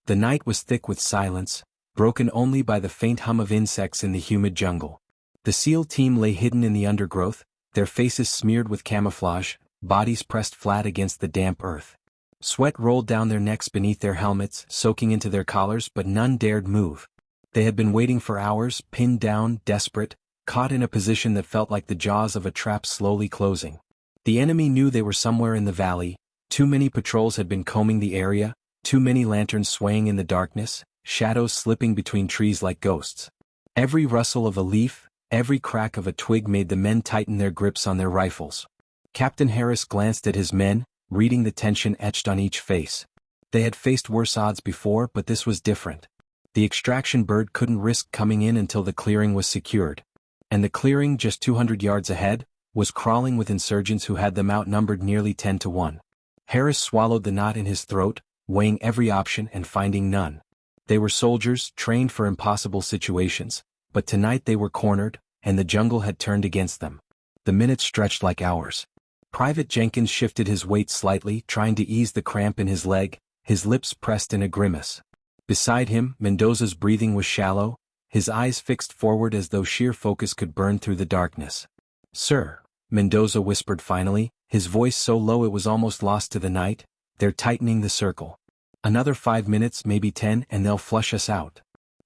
The night was thick with silence, broken only by the faint hum of insects in the humid jungle. The SEAL team lay hidden in the undergrowth, their faces smeared with camouflage, bodies pressed flat against the damp earth. Sweat rolled down their necks beneath their helmets, soaking into their collars, but none dared move. They had been waiting for hours, pinned down, desperate, caught in a position that felt like the jaws of a trap slowly closing. The enemy knew they were somewhere in the valley. Too many patrols had been combing the area, too many lanterns swaying in the darkness, shadows slipping between trees like ghosts. Every rustle of a leaf, every crack of a twig made the men tighten their grips on their rifles. Captain Harris glanced at his men, reading the tension etched on each face. They had faced worse odds before, but this was different. The extraction bird couldn't risk coming in until the clearing was secured. And the clearing, just 200 yards ahead, was crawling with insurgents who had them outnumbered nearly 10 to 1. Harris swallowed the knot in his throat, weighing every option and finding none. They were soldiers, trained for impossible situations, but tonight they were cornered, and the jungle had turned against them. The minutes stretched like hours. Private Jenkins shifted his weight slightly, trying to ease the cramp in his leg, his lips pressed in a grimace. Beside him, Mendoza's breathing was shallow, his eyes fixed forward as though sheer focus could burn through the darkness. "Sir," Mendoza whispered finally, his voice so low it was almost lost to the night, "they're tightening the circle. Another 5 minutes, maybe 10, and they'll flush us out."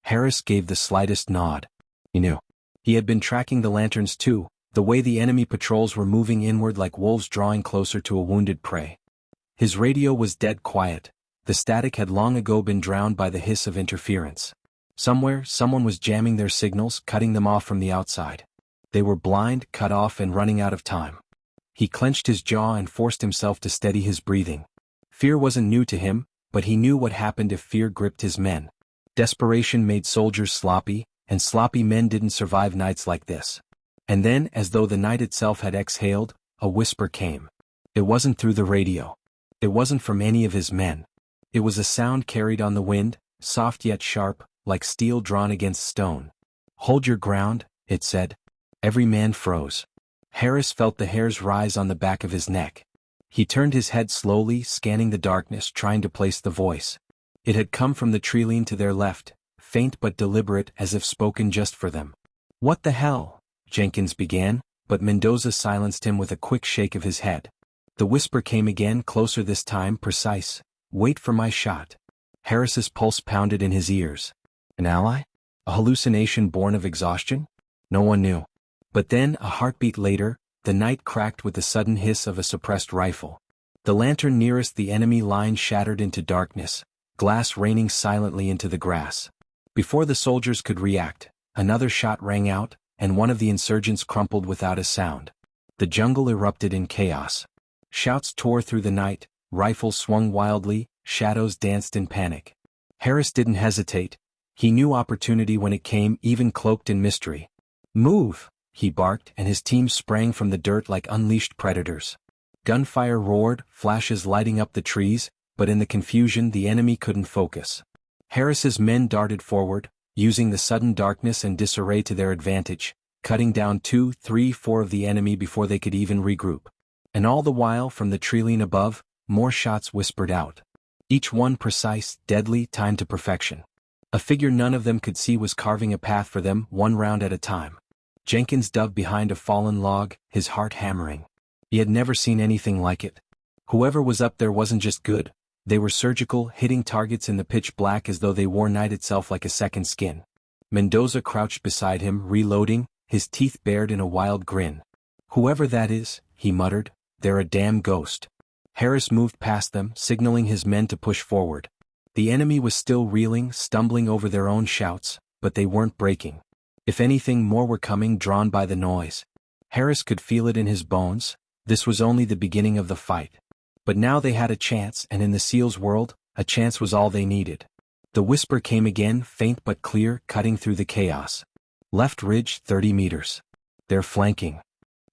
Harris gave the slightest nod. He knew. He had been tracking the lanterns too, the way the enemy patrols were moving inward like wolves drawing closer to a wounded prey. His radio was dead quiet. The static had long ago been drowned by the hiss of interference. Somewhere, someone was jamming their signals, cutting them off from the outside. They were blind, cut off, and running out of time. He clenched his jaw and forced himself to steady his breathing. Fear wasn't new to him, but he knew what happened if fear gripped his men. Desperation made soldiers sloppy, and sloppy men didn't survive nights like this. And then, as though the night itself had exhaled, a whisper came. It wasn't through the radio. It wasn't from any of his men. It was a sound carried on the wind, soft yet sharp, like steel drawn against stone. "Hold your ground," it said. Every man froze. Harris felt the hairs rise on the back of his neck. He turned his head slowly, scanning the darkness, trying to place the voice. It had come from the tree-line to their left, faint but deliberate, as if spoken just for them. "What the hell?" Jenkins began, but Mendoza silenced him with a quick shake of his head. The whisper came again, closer this time, precise. "Wait for my shot." Harris's pulse pounded in his ears. An ally? A hallucination born of exhaustion? No one knew. But then, a heartbeat later, the night cracked with the sudden hiss of a suppressed rifle. The lantern nearest the enemy line shattered into darkness, glass raining silently into the grass. Before the soldiers could react, another shot rang out, and one of the insurgents crumpled without a sound. The jungle erupted in chaos. Shouts tore through the night, rifles swung wildly, shadows danced in panic. Harris didn't hesitate. He knew opportunity when it came, even cloaked in mystery. "Move!" he barked, and his team sprang from the dirt like unleashed predators. Gunfire roared, flashes lighting up the trees, but in the confusion the enemy couldn't focus. Harris's men darted forward, using the sudden darkness and disarray to their advantage, cutting down 2, 3, 4 of the enemy before they could even regroup. And all the while, from the tree-line above, more shots whispered out. Each one precise, deadly, timed to perfection. A figure none of them could see was carving a path for them, one round at a time. Jenkins dove behind a fallen log, his heart hammering. He had never seen anything like it. Whoever was up there wasn't just good. They were surgical, hitting targets in the pitch black as though they wore night itself like a second skin. Mendoza crouched beside him, reloading, his teeth bared in a wild grin. "Whoever that is," he muttered, "they're a damn ghost." Harris moved past them, signaling his men to push forward. The enemy was still reeling, stumbling over their own shouts, but they weren't breaking. If anything, more were coming, drawn by the noise. Harris could feel it in his bones. This was only the beginning of the fight. But now they had a chance, and in the SEALs' world, a chance was all they needed. The whisper came again, faint but clear, cutting through the chaos. "Left ridge, 30 meters. They're flanking."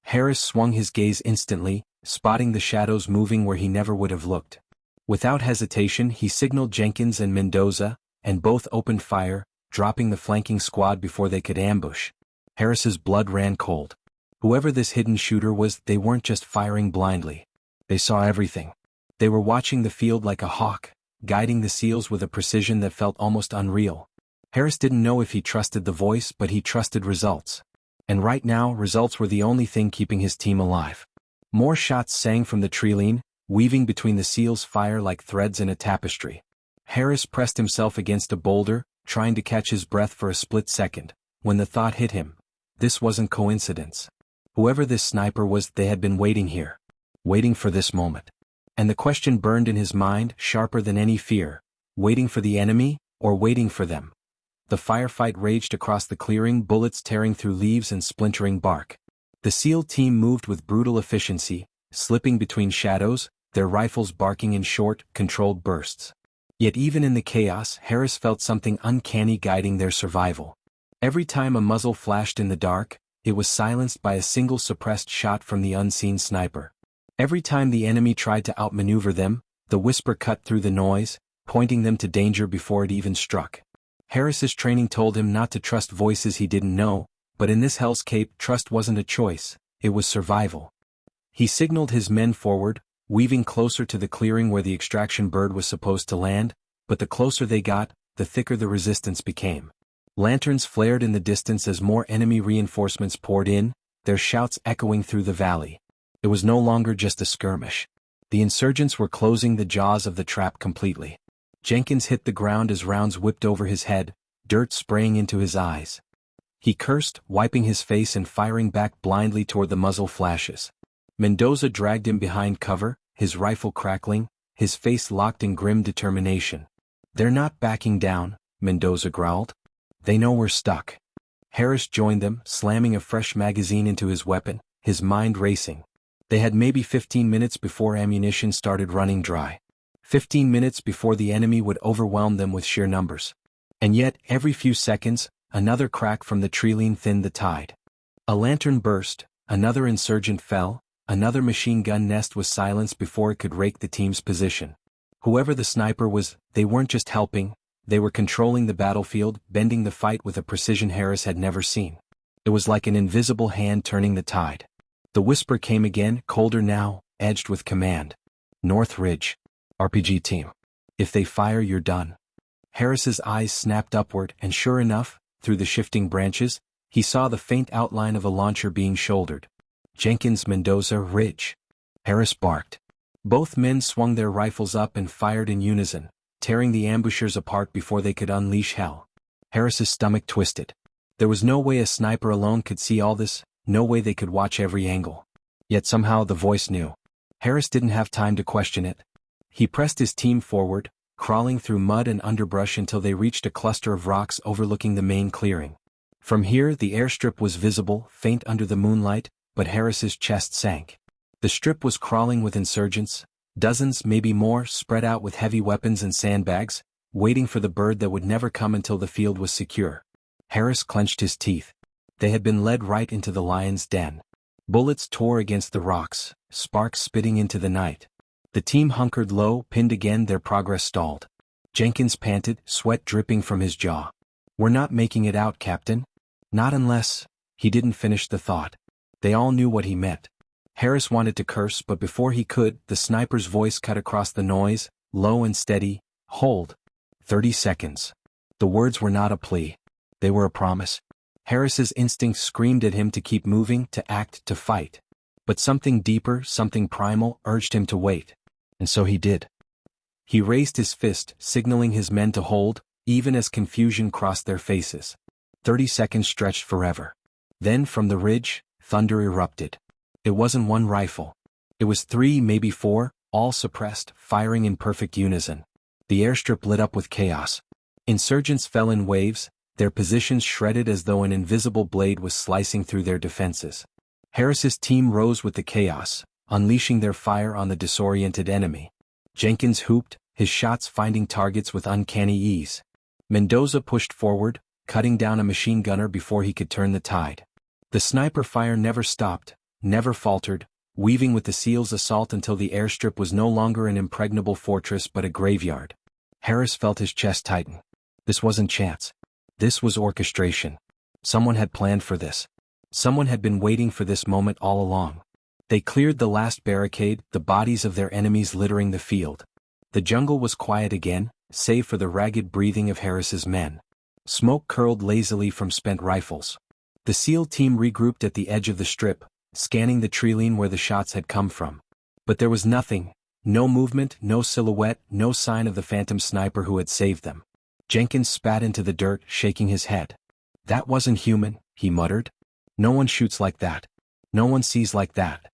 Harris swung his gaze instantly, spotting the shadows moving where he never would have looked. Without hesitation, he signaled Jenkins and Mendoza, and both opened fire, dropping the flanking squad before they could ambush. Harris's blood ran cold. Whoever this hidden shooter was, they weren't just firing blindly. They saw everything. They were watching the field like a hawk, guiding the SEALs with a precision that felt almost unreal. Harris didn't know if he trusted the voice, but he trusted results. And right now, results were the only thing keeping his team alive. More shots sang from the treeline, weaving between the SEALs' fire like threads in a tapestry. Harris pressed himself against a boulder, trying to catch his breath for a split second, when the thought hit him. This wasn't coincidence. Whoever this sniper was, they had been waiting here. Waiting for this moment. And the question burned in his mind, sharper than any fear. Waiting for the enemy, or waiting for them? The firefight raged across the clearing, bullets tearing through leaves and splintering bark. The SEAL team moved with brutal efficiency, slipping between shadows, their rifles barking in short, controlled bursts. Yet even in the chaos, Harris felt something uncanny guiding their survival. Every time a muzzle flashed in the dark, it was silenced by a single suppressed shot from the unseen sniper. Every time the enemy tried to outmaneuver them, the whisper cut through the noise, pointing them to danger before it even struck. Harris's training told him not to trust voices he didn't know, but in this hellscape, trust wasn't a choice, it was survival. He signaled his men forward, weaving closer to the clearing where the extraction bird was supposed to land, but the closer they got, the thicker the resistance became. Lanterns flared in the distance as more enemy reinforcements poured in, their shouts echoing through the valley. It was no longer just a skirmish. The insurgents were closing the jaws of the trap completely. Jenkins hit the ground as rounds whipped over his head, dirt spraying into his eyes. He cursed, wiping his face and firing back blindly toward the muzzle flashes. Mendoza dragged him behind cover, his rifle crackling, his face locked in grim determination. "They're not backing down," Mendoza growled. "They know we're stuck." Harris joined them, slamming a fresh magazine into his weapon, his mind racing. They had maybe 15 minutes before ammunition started running dry. 15 minutes before the enemy would overwhelm them with sheer numbers. And yet, every few seconds, another crack from the treeline thinned the tide. A lantern burst, another insurgent fell, another machine gun nest was silenced before it could rake the team's position. Whoever the sniper was, they weren't just helping, they were controlling the battlefield, bending the fight with a precision Harris had never seen. It was like an invisible hand turning the tide. The whisper came again, colder now, edged with command. "North Ridge. RPG team. If they fire, you're done." Harris's eyes snapped upward, and sure enough, through the shifting branches, he saw the faint outline of a launcher being shouldered. Jenkins, Mendoza, Ridge. Harris barked. Both men swung their rifles up and fired in unison, tearing the ambushers apart before they could unleash hell. Harris's stomach twisted. There was no way a sniper alone could see all this, no way they could watch every angle. Yet somehow the voice knew. Harris didn't have time to question it. He pressed his team forward, crawling through mud and underbrush until they reached a cluster of rocks overlooking the main clearing. From here the airstrip was visible, faint under the moonlight, but Harris's chest sank. The strip was crawling with insurgents, dozens, maybe more, spread out with heavy weapons and sandbags, waiting for the bird that would never come until the field was secure. Harris clenched his teeth. They had been led right into the lion's den. Bullets tore against the rocks, sparks spitting into the night. The team hunkered low, pinned again, their progress stalled. Jenkins panted, sweat dripping from his jaw. "We're not making it out, Captain." "Not unless—" He didn't finish the thought. They all knew what he meant. Harris wanted to curse, but before he could, the sniper's voice cut across the noise, low and steady. "Hold. 30 seconds." The words were not a plea. They were a promise. Harris's instinct screamed at him to keep moving, to act, to fight. But something deeper, something primal, urged him to wait. And so he did. He raised his fist, signaling his men to hold, even as confusion crossed their faces. 30 seconds stretched forever. Then from the ridge, thunder erupted. It wasn't one rifle. It was 3, maybe 4, all suppressed, firing in perfect unison. The airstrip lit up with chaos. Insurgents fell in waves, their positions shredded as though an invisible blade was slicing through their defenses. Harris's team rose with the chaos, unleashing their fire on the disoriented enemy. Jenkins hooped, his shots finding targets with uncanny ease. Mendoza pushed forward, cutting down a machine gunner before he could turn the tide. The sniper fire never stopped, never faltered, weaving with the SEALs' assault until the airstrip was no longer an impregnable fortress but a graveyard. Harris felt his chest tighten. This wasn't chance. This was orchestration. Someone had planned for this. Someone had been waiting for this moment all along. They cleared the last barricade, the bodies of their enemies littering the field. The jungle was quiet again, save for the ragged breathing of Harris's men. Smoke curled lazily from spent rifles. The SEAL team regrouped at the edge of the strip, scanning the treeline where the shots had come from. But there was nothing, no movement, no silhouette, no sign of the phantom sniper who had saved them. Jenkins spat into the dirt, shaking his head. "That wasn't human," he muttered. "No one shoots like that. No one sees like that."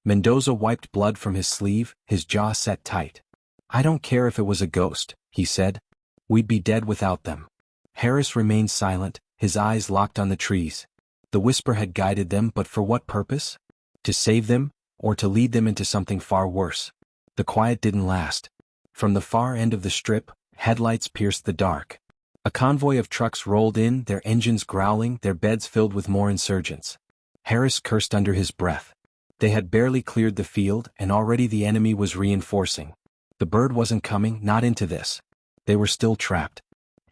Mendoza wiped blood from his sleeve, his jaw set tight. "I don't care if it was a ghost," he said. "We'd be dead without them." Harris remained silent, his eyes locked on the trees. The whisper had guided them, but for what purpose? To save them, or to lead them into something far worse? The quiet didn't last. From the far end of the strip, headlights pierced the dark. A convoy of trucks rolled in, their engines growling, their beds filled with more insurgents. Harris cursed under his breath. They had barely cleared the field, and already the enemy was reinforcing. The bird wasn't coming, not into this. They were still trapped.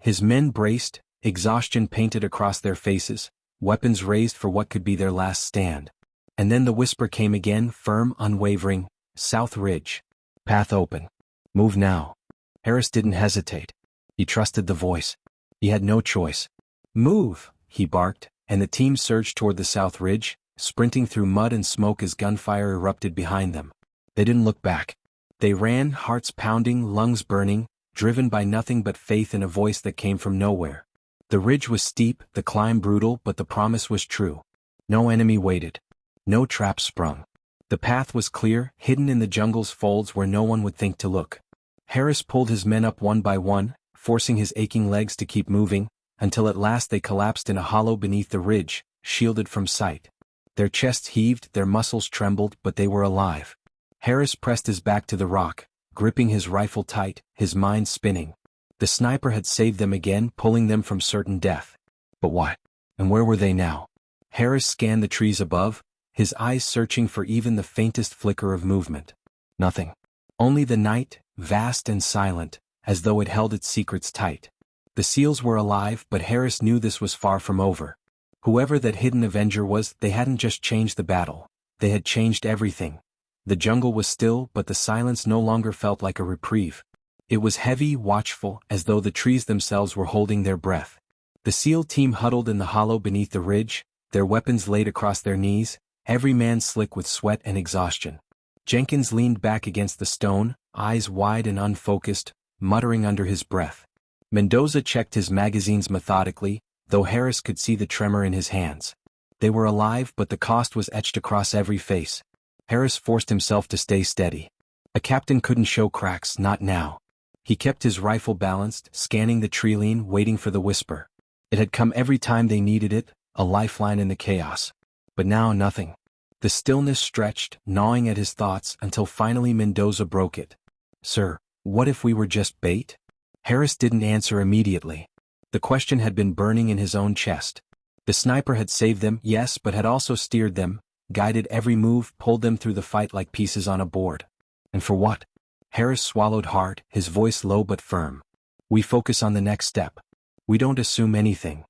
His men braced, exhaustion painted across their faces, weapons raised for what could be their last stand. And then the whisper came again, firm, unwavering. "South Ridge. Path open. Move now." Harris didn't hesitate. He trusted the voice. He had no choice. "Move," he barked, and the team surged toward the South Ridge, sprinting through mud and smoke as gunfire erupted behind them. They didn't look back. They ran, hearts pounding, lungs burning, driven by nothing but faith in a voice that came from nowhere. The ridge was steep, the climb brutal, but the promise was true. No enemy waited. No trap sprung. The path was clear, hidden in the jungle's folds where no one would think to look. Harris pulled his men up one by one, forcing his aching legs to keep moving, until at last they collapsed in a hollow beneath the ridge, shielded from sight. Their chests heaved, their muscles trembled, but they were alive. Harris pressed his back to the rock, gripping his rifle tight, his mind spinning. The sniper had saved them again, pulling them from certain death. But why? And where were they now? Harris scanned the trees above, his eyes searching for even the faintest flicker of movement. Nothing. Only the night, vast and silent, as though it held its secrets tight. The SEALs were alive, but Harris knew this was far from over. Whoever that hidden Avenger was, they hadn't just changed the battle. They had changed everything. The jungle was still, but the silence no longer felt like a reprieve. It was heavy, watchful, as though the trees themselves were holding their breath. The SEAL team huddled in the hollow beneath the ridge, their weapons laid across their knees, every man slick with sweat and exhaustion. Jenkins leaned back against the stone, eyes wide and unfocused, muttering under his breath. Mendoza checked his magazines methodically, though Harris could see the tremor in his hands. They were alive, but the cost was etched across every face. Harris forced himself to stay steady. A captain couldn't show cracks, not now. He kept his rifle balanced, scanning the treeline, waiting for the whisper. It had come every time they needed it, a lifeline in the chaos. But now nothing. The stillness stretched, gnawing at his thoughts, until finally Mendoza broke it. "Sir, what if we were just bait?" Harris didn't answer immediately. The question had been burning in his own chest. The sniper had saved them, yes, but had also steered them, guided every move, pulled them through the fight like pieces on a board. And for what? Harris swallowed hard, his voice low but firm. "We focus on the next step. We don't assume anything."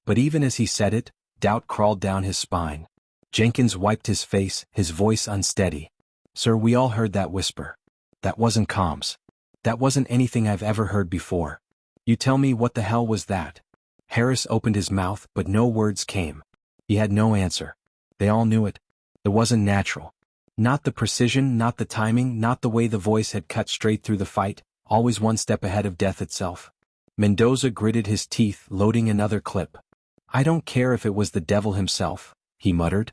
But even as he said it, doubt crawled down his spine. Jenkins wiped his face, his voice unsteady. "Sir, we all heard that whisper. That wasn't comms. That wasn't anything I've ever heard before. You tell me, what the hell was that?" Harris opened his mouth, but no words came. He had no answer. They all knew it. It wasn't natural. Not the precision, not the timing, not the way the voice had cut straight through the fight, always one step ahead of death itself. Mendoza gritted his teeth, loading another clip. "I don't care if it was the devil himself," he muttered.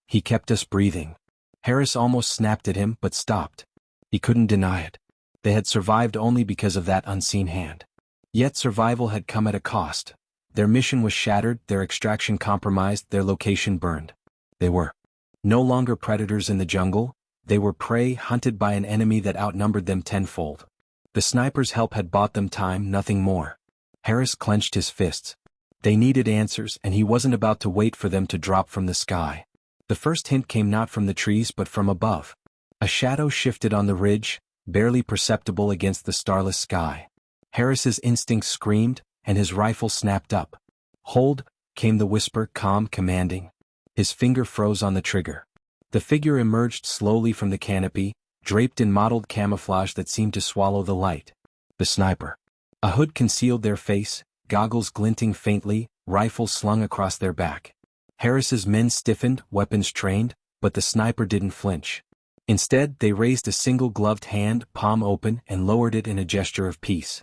"He kept us breathing." Harris almost snapped at him, but stopped. He couldn't deny it. They had survived only because of that unseen hand. Yet survival had come at a cost. Their mission was shattered, their extraction compromised, their location burned. They were no longer predators in the jungle, they were prey hunted by an enemy that outnumbered them tenfold. The sniper's help had bought them time, nothing more. Harris clenched his fists. They needed answers, and he wasn't about to wait for them to drop from the sky. The first hint came not from the trees but from above. A shadow shifted on the ridge, barely perceptible against the starless sky. Harris's instincts screamed, and his rifle snapped up. "Hold," came the whisper, calm, commanding. His finger froze on the trigger. The figure emerged slowly from the canopy, draped in mottled camouflage that seemed to swallow the light. The sniper. A hood concealed their face, goggles glinting faintly, rifles slung across their back. Harris's men stiffened, weapons trained, but the sniper didn't flinch. Instead, they raised a single gloved hand, palm open, and lowered it in a gesture of peace.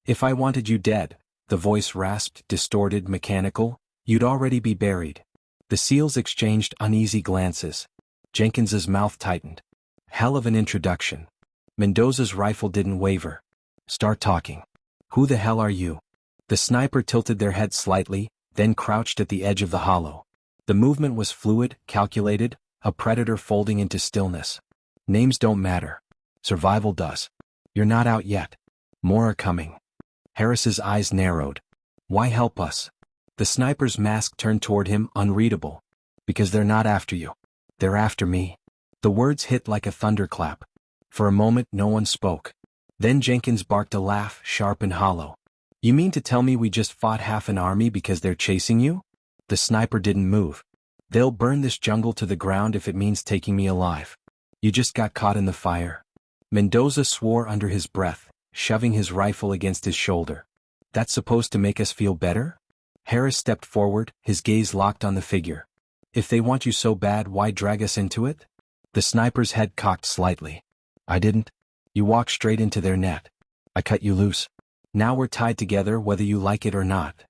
"If I wanted you dead," the voice rasped, distorted, mechanical, "you'd already be buried." The SEALs exchanged uneasy glances. Jenkins's mouth tightened. Hell of an introduction. Mendoza's rifle didn't waver. "Start talking. Who the hell are you?" The sniper tilted their head slightly, then crouched at the edge of the hollow. The movement was fluid, calculated, a predator folding into stillness. "Names don't matter. Survival does. You're not out yet. More are coming." Harris's eyes narrowed. "Why help us?" The sniper's mask turned toward him, unreadable. "Because they're not after you. They're after me." The words hit like a thunderclap. For a moment no one spoke. Then Jenkins barked a laugh, sharp and hollow. "You mean to tell me we just fought half an army because they're chasing you?" The sniper didn't move. "They'll burn this jungle to the ground if it means taking me alive. You just got caught in the fire." Mendoza swore under his breath, shoving his rifle against his shoulder. "That's supposed to make us feel better?" Harris stepped forward, his gaze locked on the figure. "If they want you so bad, why drag us into it?" The sniper's head cocked slightly. "I didn't. You walked straight into their net. I cut you loose. Now we're tied together whether you like it or not."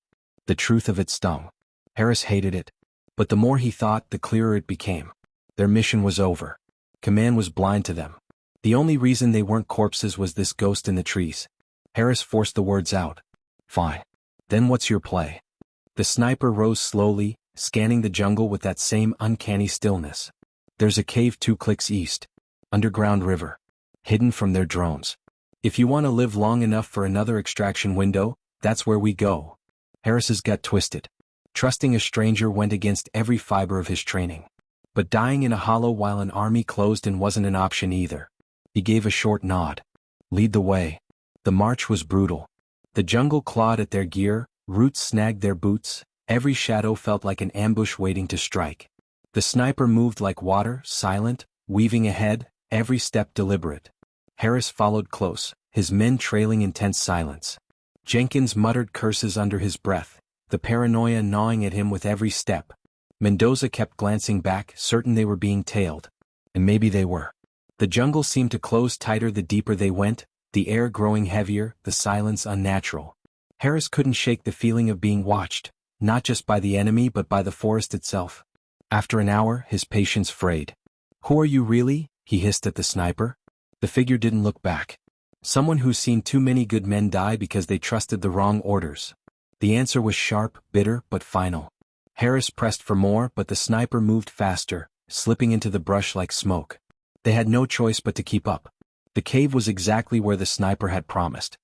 The truth of it stung. Harris hated it. But the more he thought, the clearer it became. Their mission was over. Command was blind to them. The only reason they weren't corpses was this ghost in the trees. Harris forced the words out. "Fine. Then what's your play?" The sniper rose slowly, scanning the jungle with that same uncanny stillness. "There's a cave 2 clicks east. Underground river. Hidden from their drones. If you want to live long enough for another extraction window, that's where we go." Harris's gut twisted. Trusting a stranger went against every fiber of his training. But dying in a hollow while an army closed in wasn't an option either. He gave a short nod. "Lead the way." The march was brutal. The jungle clawed at their gear, roots snagged their boots, every shadow felt like an ambush waiting to strike. The sniper moved like water, silent, weaving ahead, every step deliberate. Harris followed close, his men trailing in tense silence. Jenkins muttered curses under his breath, the paranoia gnawing at him with every step. Mendoza kept glancing back, certain they were being tailed. And maybe they were. The jungle seemed to close tighter the deeper they went, the air growing heavier, the silence unnatural. Harris couldn't shake the feeling of being watched, not just by the enemy but by the forest itself. After an hour, his patience frayed. "Who are you really?" he hissed at the sniper. The figure didn't look back. "Someone who's seen too many good men die because they trusted the wrong orders." The answer was sharp, bitter, but final. Harris pressed for more, but the sniper moved faster, slipping into the brush like smoke. They had no choice but to keep up. The cave was exactly where the sniper had promised.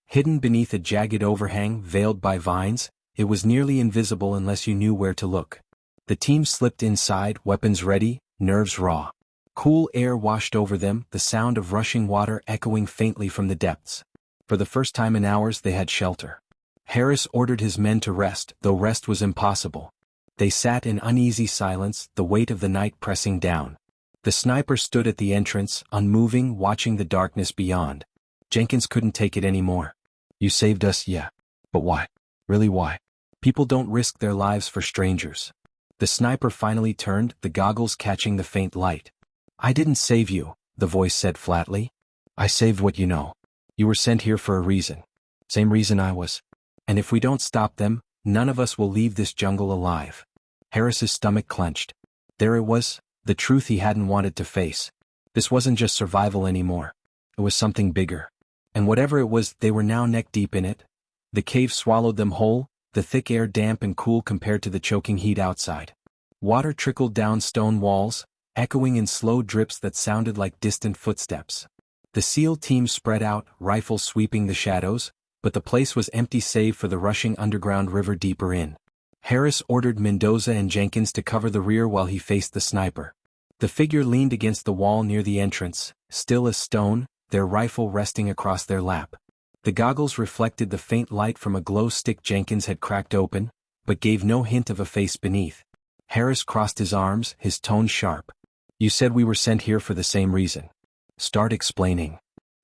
Hidden beneath a jagged overhang veiled by vines, it was nearly invisible unless you knew where to look. The team slipped inside, weapons ready, nerves raw. Cool air washed over them, the sound of rushing water echoing faintly from the depths. For the first time in hours they had shelter. Harris ordered his men to rest, though rest was impossible. They sat in uneasy silence, the weight of the night pressing down. The sniper stood at the entrance, unmoving, watching the darkness beyond. Jenkins couldn't take it anymore. "You saved us, yeah. But why? Really why? People don't risk their lives for strangers." The sniper finally turned, the goggles catching the faint light. "I didn't save you," the voice said flatly. "I saved what you know. You were sent here for a reason. Same reason I was. And if we don't stop them, none of us will leave this jungle alive." Harris's stomach clenched. There it was, the truth he hadn't wanted to face. This wasn't just survival anymore. It was something bigger. And whatever it was, they were now neck-deep in it. The cave swallowed them whole, the thick air damp and cool compared to the choking heat outside. Water trickled down stone walls, echoing in slow drips that sounded like distant footsteps. The SEAL team spread out, rifles sweeping the shadows, but the place was empty save for the rushing underground river deeper in. Harris ordered Mendoza and Jenkins to cover the rear while he faced the sniper. The figure leaned against the wall near the entrance, still as stone, their rifle resting across their lap. The goggles reflected the faint light from a glow stick Jenkins had cracked open, but gave no hint of a face beneath. Harris crossed his arms, his tone sharp. "You said we were sent here for the same reason. Start explaining.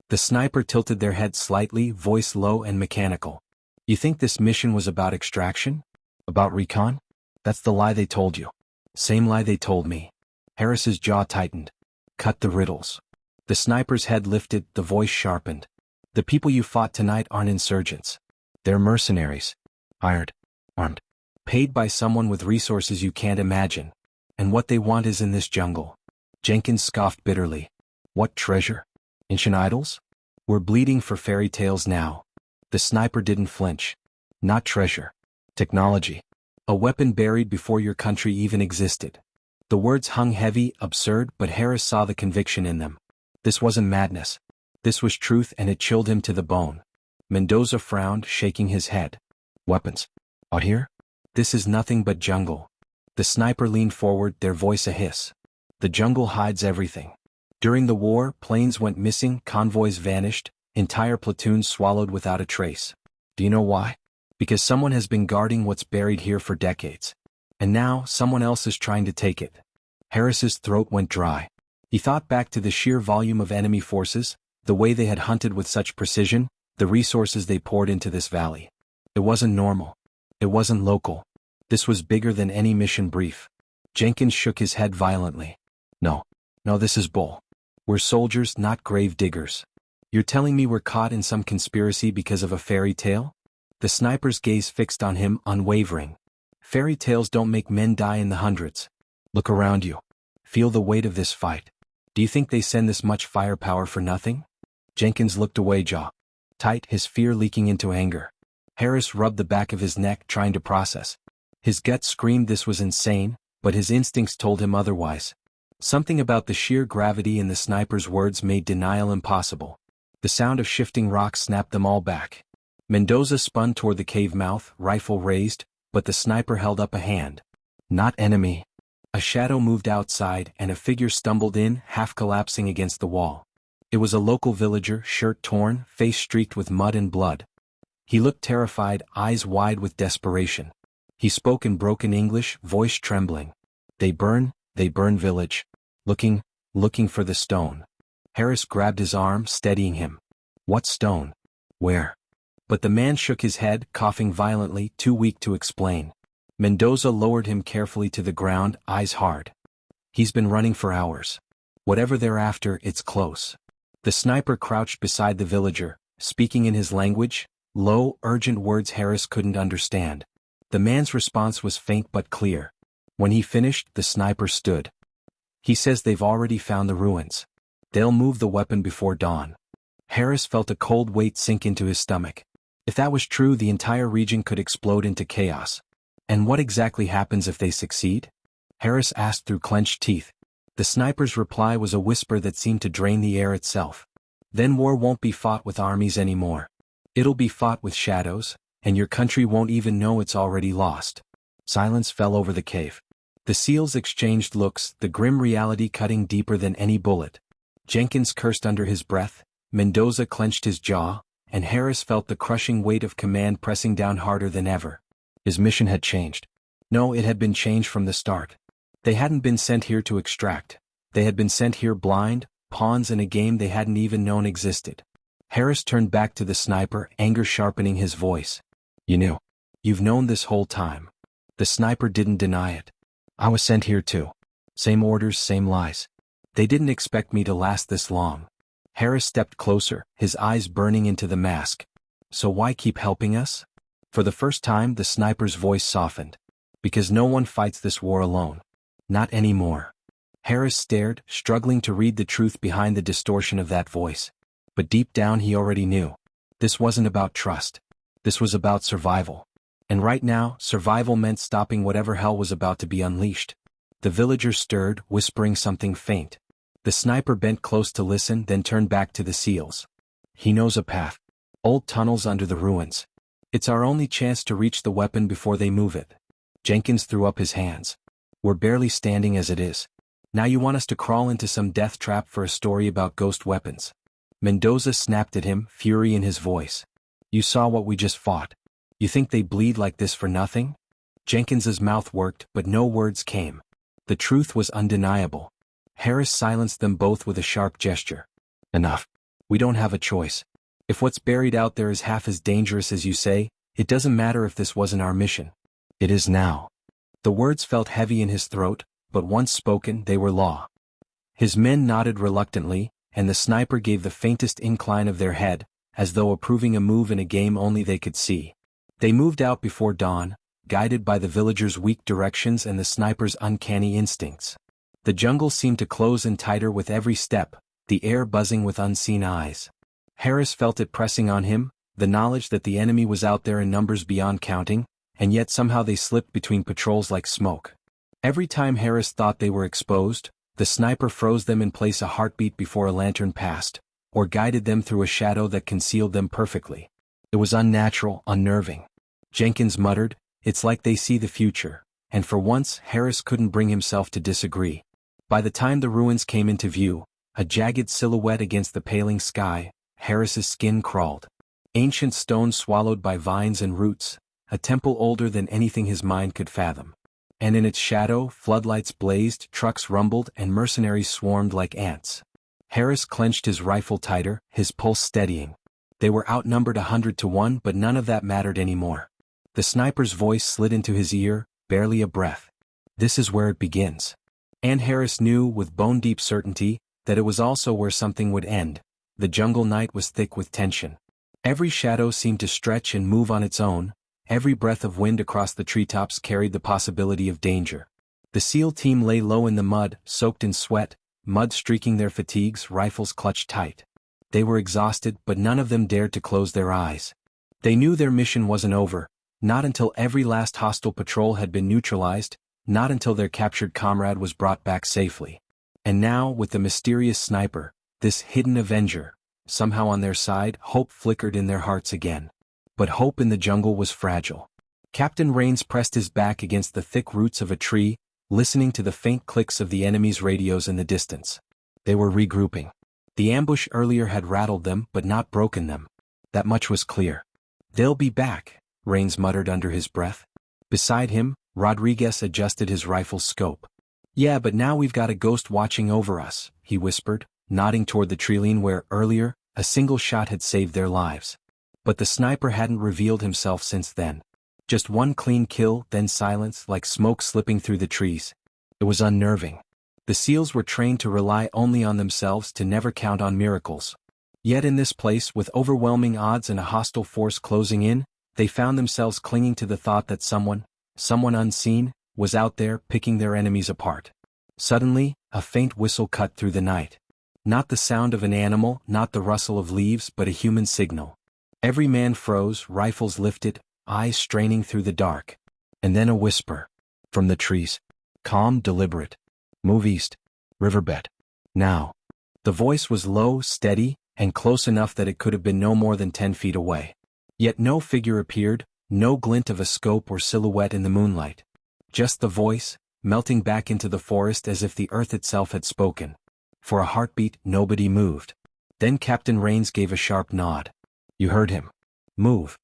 The sniper tilted their head slightly, voice low and mechanical. You think this mission was about extraction? About recon? That's the lie they told you. Same lie they told me. Harris's jaw tightened. Cut the riddles. The sniper's head lifted, the voice sharpened. The people you fought tonight aren't insurgents. They're mercenaries. Hired. Armed. Paid by someone with resources you can't imagine. And what they want is in this jungle. Jenkins scoffed bitterly. What treasure? Ancient idols? We're bleeding for fairy tales now. The sniper didn't flinch. Not treasure. Technology. A weapon buried before your country even existed. The words hung heavy, absurd, but Harris saw the conviction in them. This wasn't madness. This was truth, and it chilled him to the bone. Mendoza frowned, shaking his head. Weapons. Out here? This is nothing but jungle. The sniper leaned forward, their voice a hiss. The jungle hides everything. During the war, planes went missing, convoys vanished, entire platoons swallowed without a trace. Do you know why? Because someone has been guarding what's buried here for decades. And now, someone else is trying to take it. Harris's throat went dry. He thought back to the sheer volume of enemy forces, the way they had hunted with such precision, the resources they poured into this valley. It wasn't normal. It wasn't local. This was bigger than any mission brief. Jenkins shook his head violently. No, this is bull. We're soldiers, not grave diggers. You're telling me we're caught in some conspiracy because of a fairy tale? The sniper's gaze fixed on him, unwavering. Fairy tales don't make men die in the hundreds. Look around you. Feel the weight of this fight. Do you think they send this much firepower for nothing? Jenkins looked away, jaw tight, his fear leaking into anger. Harris rubbed the back of his neck, trying to process. His gut screamed this was insane, but his instincts told him otherwise. Something about the sheer gravity in the sniper's words made denial impossible. The sound of shifting rocks snapped them all back. Mendoza spun toward the cave mouth, rifle raised, but the sniper held up a hand. Not enemy. A shadow moved outside, and a figure stumbled in, half collapsing against the wall. It was a local villager, shirt torn, face streaked with mud and blood. He looked terrified, eyes wide with desperation. He spoke in broken English, voice trembling. They burn village. Looking for the stone. Harris grabbed his arm, steadying him. What stone? Where? But the man shook his head, coughing violently, too weak to explain. Mendoza lowered him carefully to the ground, eyes hard. He's been running for hours. Whatever they're after, it's close. The sniper crouched beside the villager, speaking in his language, low, urgent words Harris couldn't understand. The man's response was faint but clear. When he finished, the sniper stood. He says they've already found the ruins. They'll move the weapon before dawn. Harris felt a cold weight sink into his stomach. If that was true, the entire region could explode into chaos. And what exactly happens if they succeed? Harris asked through clenched teeth. The sniper's reply was a whisper that seemed to drain the air itself. Then war won't be fought with armies anymore. It'll be fought with shadows, and your country won't even know it's already lost. Silence fell over the cave. The SEALs exchanged looks, the grim reality cutting deeper than any bullet. Jenkins cursed under his breath, Mendoza clenched his jaw, and Harris felt the crushing weight of command pressing down harder than ever. His mission had changed. No, it had been changed from the start. They hadn't been sent here to extract. They had been sent here blind, pawns in a game they hadn't even known existed. Harris turned back to the sniper, anger sharpening his voice. You knew. You've known this whole time. The sniper didn't deny it. I was sent here too. Same orders, same lies. They didn't expect me to last this long. Harris stepped closer, his eyes burning into the mask. So why keep helping us? For the first time, the sniper's voice softened. Because no one fights this war alone. Not anymore. Harris stared, struggling to read the truth behind the distortion of that voice. But deep down he already knew. This wasn't about trust. This was about survival. And right now, survival meant stopping whatever hell was about to be unleashed. The villager stirred, whispering something faint. The sniper bent close to listen, then turned back to the SEALs. He knows a path. Old tunnels under the ruins. It's our only chance to reach the weapon before they move it. Jenkins threw up his hands. We're barely standing as it is. Now you want us to crawl into some death trap for a story about ghost weapons. Mendoza snapped at him, fury in his voice. You saw what we just fought. You think they bleed like this for nothing? Jenkins's mouth worked, but no words came. The truth was undeniable. Harris silenced them both with a sharp gesture. Enough. We don't have a choice. If what's buried out there is half as dangerous as you say, it doesn't matter if this wasn't our mission. It is now. The words felt heavy in his throat, but once spoken, they were law. His men nodded reluctantly, and the sniper gave the faintest incline of their head, as though approving a move in a game only they could see. They moved out before dawn, guided by the villagers' weak directions and the sniper's uncanny instincts. The jungle seemed to close in tighter with every step, the air buzzing with unseen eyes. Harris felt it pressing on him, the knowledge that the enemy was out there in numbers beyond counting, and yet somehow they slipped between patrols like smoke. Every time Harris thought they were exposed, the sniper froze them in place a heartbeat before a lantern passed, or guided them through a shadow that concealed them perfectly. It was unnatural, unnerving. Jenkins muttered, "It's like they see the future," and for once Harris couldn't bring himself to disagree. By the time the ruins came into view, a jagged silhouette against the paling sky, Harris's skin crawled. Ancient stone swallowed by vines and roots, a temple older than anything his mind could fathom. And in its shadow, floodlights blazed, trucks rumbled, and mercenaries swarmed like ants. Harris clenched his rifle tighter, his pulse steadying. They were outnumbered 100 to 1, but none of that mattered anymore. The sniper's voice slid into his ear, barely a breath. This is where it begins. And Harris knew, with bone-deep certainty, that it was also where something would end. The jungle night was thick with tension. Every shadow seemed to stretch and move on its own, every breath of wind across the treetops carried the possibility of danger. The SEAL team lay low in the mud, soaked in sweat, mud streaking their fatigues, rifles clutched tight. They were exhausted, but none of them dared to close their eyes. They knew their mission wasn't over, not until every last hostile patrol had been neutralized, not until their captured comrade was brought back safely. And now, with the mysterious sniper, this hidden Avenger, somehow on their side, hope flickered in their hearts again. But hope in the jungle was fragile. Captain Rains pressed his back against the thick roots of a tree, listening to the faint clicks of the enemy's radios in the distance. They were regrouping. The ambush earlier had rattled them, but not broken them. That much was clear. "They'll be back," Rains muttered under his breath. Beside him, Rodriguez adjusted his rifle's scope. "Yeah, but now we've got a ghost watching over us," he whispered, nodding toward the treeline where, earlier, a single shot had saved their lives. But the sniper hadn't revealed himself since then. Just one clean kill, then silence, like smoke slipping through the trees. It was unnerving. The SEALs were trained to rely only on themselves, to never count on miracles. Yet in this place, with overwhelming odds and a hostile force closing in, they found themselves clinging to the thought that someone unseen, was out there picking their enemies apart. Suddenly, a faint whistle cut through the night. Not the sound of an animal, not the rustle of leaves, but a human signal. Every man froze, rifles lifted, eyes straining through the dark. And then a whisper. From the trees. Calm, deliberate. "Move east. Riverbed. Now." The voice was low, steady, and close enough that it could have been no more than 10 feet away. Yet no figure appeared, no glint of a scope or silhouette in the moonlight. Just the voice, melting back into the forest as if the earth itself had spoken. For a heartbeat, nobody moved. Then Captain Rains gave a sharp nod. "You heard him. Move."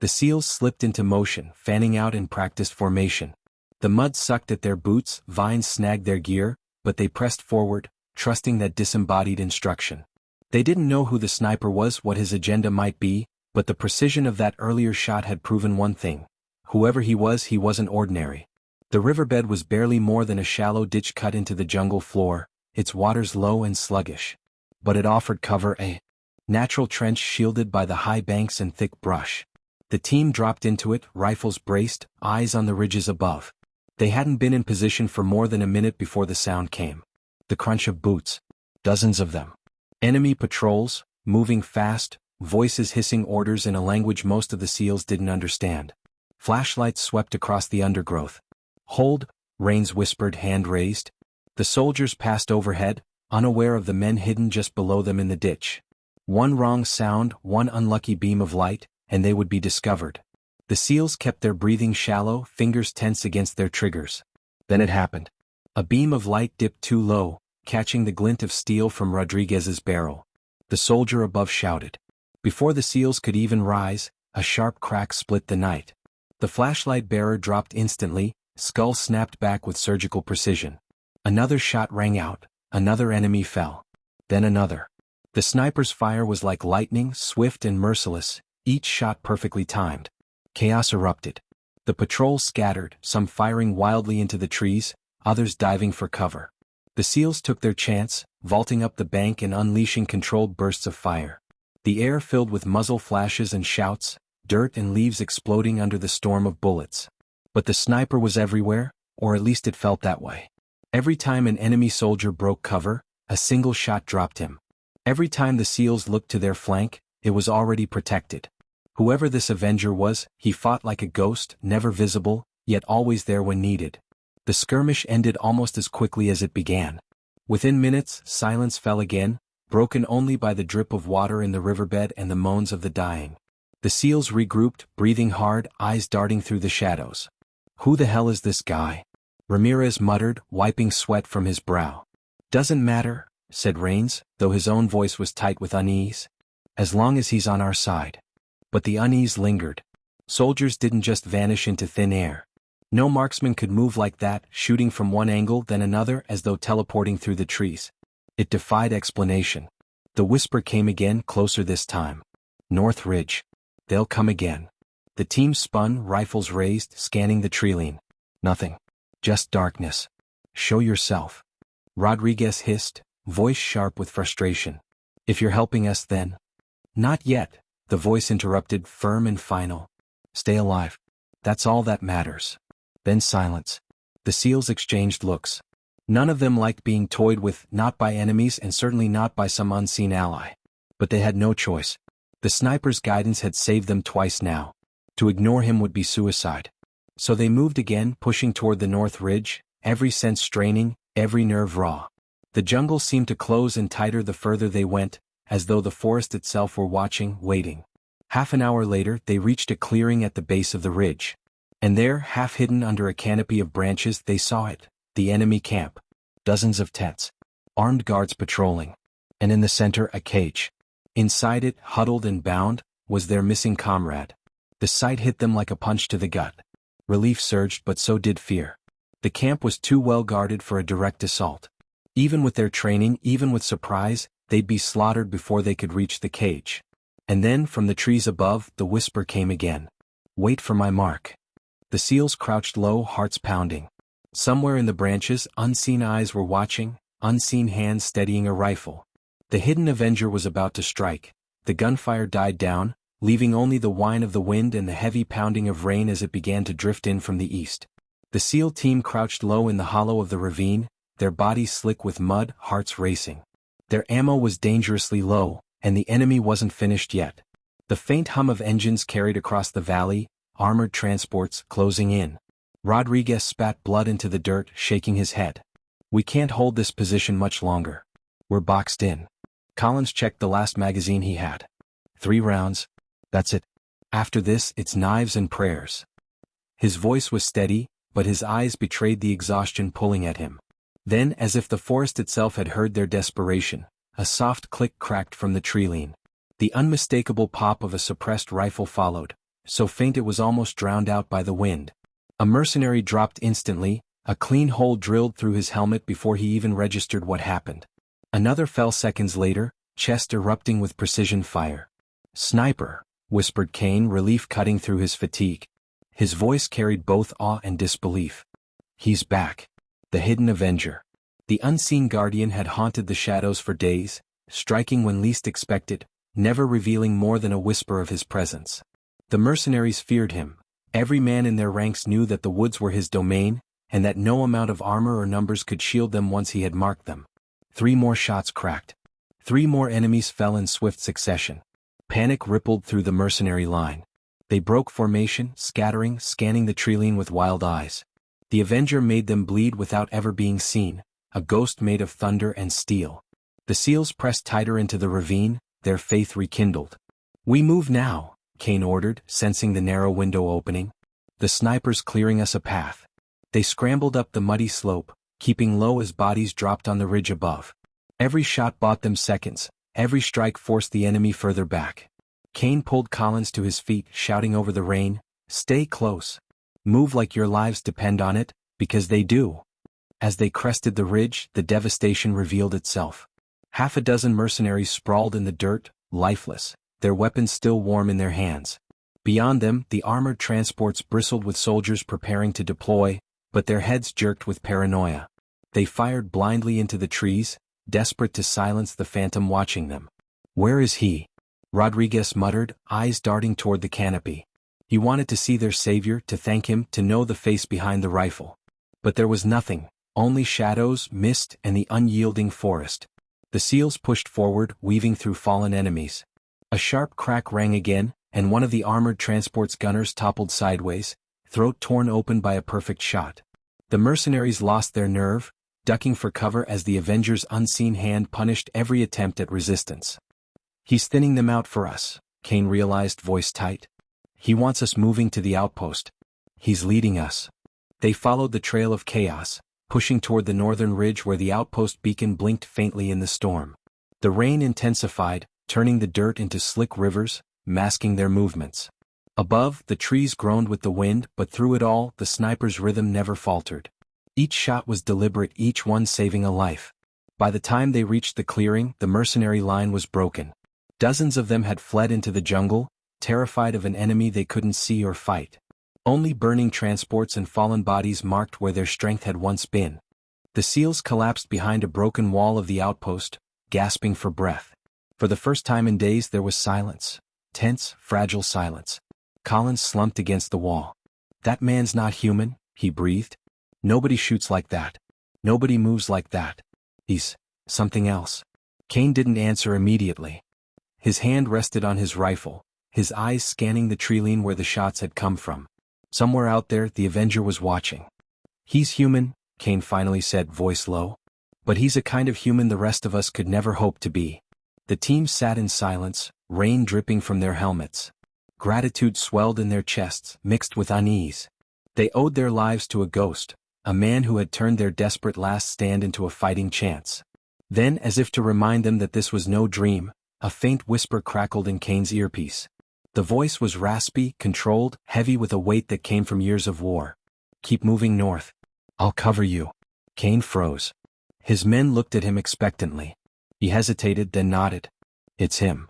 The SEALs slipped into motion, fanning out in practiced formation. The mud sucked at their boots, vines snagged their gear, but they pressed forward, trusting that disembodied instruction. They didn't know who the sniper was, what his agenda might be, but the precision of that earlier shot had proven one thing. Whoever he wasn't ordinary. The riverbed was barely more than a shallow ditch cut into the jungle floor, its waters low and sluggish. But it offered cover, a natural trench shielded by the high banks and thick brush. The team dropped into it, rifles braced, eyes on the ridges above. They hadn't been in position for more than a minute before the sound came. The crunch of boots. Dozens of them. Enemy patrols, moving fast, voices hissing orders in a language most of the SEALs didn't understand. Flashlights swept across the undergrowth. "Hold," Rains whispered, hand raised. The soldiers passed overhead, unaware of the men hidden just below them in the ditch. One wrong sound, one unlucky beam of light, and they would be discovered. The SEALs kept their breathing shallow, fingers tense against their triggers. Then it happened. A beam of light dipped too low, catching the glint of steel from Rodriguez's barrel. The soldier above shouted. Before the SEALs could even rise, a sharp crack split the night. The flashlight bearer dropped instantly, skull snapped back with surgical precision. Another shot rang out, another enemy fell. Then another. The sniper's fire was like lightning, swift and merciless, each shot perfectly timed. Chaos erupted. The patrol scattered, some firing wildly into the trees, others diving for cover. The SEALs took their chance, vaulting up the bank and unleashing controlled bursts of fire. The air filled with muzzle flashes and shouts, dirt and leaves exploding under the storm of bullets. But the sniper was everywhere, or at least it felt that way. Every time an enemy soldier broke cover, a single shot dropped him. Every time the SEALs looked to their flank, it was already protected. Whoever this Avenger was, he fought like a ghost, never visible, yet always there when needed. The skirmish ended almost as quickly as it began. Within minutes, silence fell again, broken only by the drip of water in the riverbed and the moans of the dying. The SEALs regrouped, breathing hard, eyes darting through the shadows. "Who the hell is this guy?" Ramirez muttered, wiping sweat from his brow. "Doesn't matter," said Rains, though his own voice was tight with unease. "As long as he's on our side." But the unease lingered. Soldiers didn't just vanish into thin air. No marksman could move like that, shooting from one angle then another as though teleporting through the trees. It defied explanation. The whisper came again, closer this time. "North Ridge. They'll come again." The team spun, rifles raised, scanning the treeline. Nothing. Just darkness. "Show yourself." Rodriguez hissed, voice sharp with frustration. "If you're helping us then." "Not yet," the voice interrupted, firm and final. "Stay alive. That's all that matters." Then silence. The SEALs exchanged looks. None of them liked being toyed with, not by enemies and certainly not by some unseen ally. But they had no choice. The sniper's guidance had saved them twice now. To ignore him would be suicide. So they moved again, pushing toward the North Ridge, every sense straining, every nerve raw. The jungle seemed to close in tighter the further they went, as though the forest itself were watching, waiting. Half an hour later, they reached a clearing at the base of the ridge. And there, half hidden under a canopy of branches, they saw it, the enemy camp. Dozens of tents. Armed guards patrolling. And in the center, a cage. Inside it, huddled and bound, was their missing comrade. The sight hit them like a punch to the gut. Relief surged, but so did fear. The camp was too well guarded for a direct assault. Even with their training, even with surprise, they'd be slaughtered before they could reach the cage. And then, from the trees above, the whisper came again. "Wait for my mark." The SEALs crouched low, hearts pounding. Somewhere in the branches, unseen eyes were watching, unseen hands steadying a rifle. The hidden Avenger was about to strike. The gunfire died down, leaving only the whine of the wind and the heavy pounding of rain as it began to drift in from the east. The SEAL team crouched low in the hollow of the ravine, their bodies slick with mud, hearts racing. Their ammo was dangerously low, and the enemy wasn't finished yet. The faint hum of engines carried across the valley, armored transports closing in. Rodriguez spat blood into the dirt, shaking his head. "We can't hold this position much longer. We're boxed in." Collins checked the last magazine he had. 3 rounds. That's it. After this, it's knives and prayers. His voice was steady, but his eyes betrayed the exhaustion pulling at him. Then, as if the forest itself had heard their desperation, a soft click cracked from the treeline. The unmistakable pop of a suppressed rifle followed, so faint it was almost drowned out by the wind. A mercenary dropped instantly, a clean hole drilled through his helmet before he even registered what happened. Another fell seconds later, chest erupting with precision fire. "Sniper," whispered Kane, relief cutting through his fatigue. His voice carried both awe and disbelief. "He's back. The hidden Avenger." The unseen guardian had haunted the shadows for days, striking when least expected, never revealing more than a whisper of his presence. The mercenaries feared him. Every man in their ranks knew that the woods were his domain, and that no amount of armor or numbers could shield them once he had marked them. 3 more shots cracked. 3 more enemies fell in swift succession. Panic rippled through the mercenary line. They broke formation, scattering, scanning the treeline with wild eyes. The Avenger made them bleed without ever being seen, a ghost made of thunder and steel. The SEALs pressed tighter into the ravine, their faith rekindled. "We move now," Kane ordered, sensing the narrow window opening. "The snipers clearing us a path." They scrambled up the muddy slope, keeping low as bodies dropped on the ridge above. Every shot bought them seconds, every strike forced the enemy further back. Kane pulled Collins to his feet, shouting over the rain, "Stay close. Move like your lives depend on it, because they do." As they crested the ridge, the devastation revealed itself. Half a dozen mercenaries sprawled in the dirt, lifeless, their weapons still warm in their hands. Beyond them, the armored transports bristled with soldiers preparing to deploy, but their heads jerked with paranoia. They fired blindly into the trees, desperate to silence the phantom watching them. "Where is he?" Rodriguez muttered, eyes darting toward the canopy. He wanted to see their savior, to thank him, to know the face behind the rifle. But there was nothing, only shadows, mist, and the unyielding forest. The SEALs pushed forward, weaving through fallen enemies. A sharp crack rang again, and one of the armored transport's gunners toppled sideways, throat torn open by a perfect shot. The mercenaries lost their nerve, ducking for cover as the Avenger's unseen hand punished every attempt at resistance. "He's thinning them out for us," Kane realized, voice tight. "He wants us moving to the outpost. He's leading us." They followed the trail of chaos, pushing toward the northern ridge where the outpost beacon blinked faintly in the storm. The rain intensified, turning the dirt into slick rivers, masking their movements. Above, the trees groaned with the wind, but through it all, the sniper's rhythm never faltered. Each shot was deliberate, each one saving a life. By the time they reached the clearing, the mercenary line was broken. Dozens of them had fled into the jungle, terrified of an enemy they couldn't see or fight. Only burning transports and fallen bodies marked where their strength had once been. The SEALs collapsed behind a broken wall of the outpost, gasping for breath. For the first time in days there was silence. Tense, fragile silence. Collins slumped against the wall. "That man's not human," he breathed. "Nobody shoots like that. Nobody moves like that. He's something else." Kane didn't answer immediately. His hand rested on his rifle, his eyes scanning the treeline where the shots had come from. Somewhere out there, the Avenger was watching. "He's human," Kane finally said, voice low. "But he's a kind of human the rest of us could never hope to be." The team sat in silence, rain dripping from their helmets. Gratitude swelled in their chests, mixed with unease. They owed their lives to a ghost, a man who had turned their desperate last stand into a fighting chance. Then, as if to remind them that this was no dream, a faint whisper crackled in Kane's earpiece. The voice was raspy, controlled, heavy with a weight that came from years of war. "Keep moving north. I'll cover you." Kane froze. His men looked at him expectantly. He hesitated, then nodded. "It's him."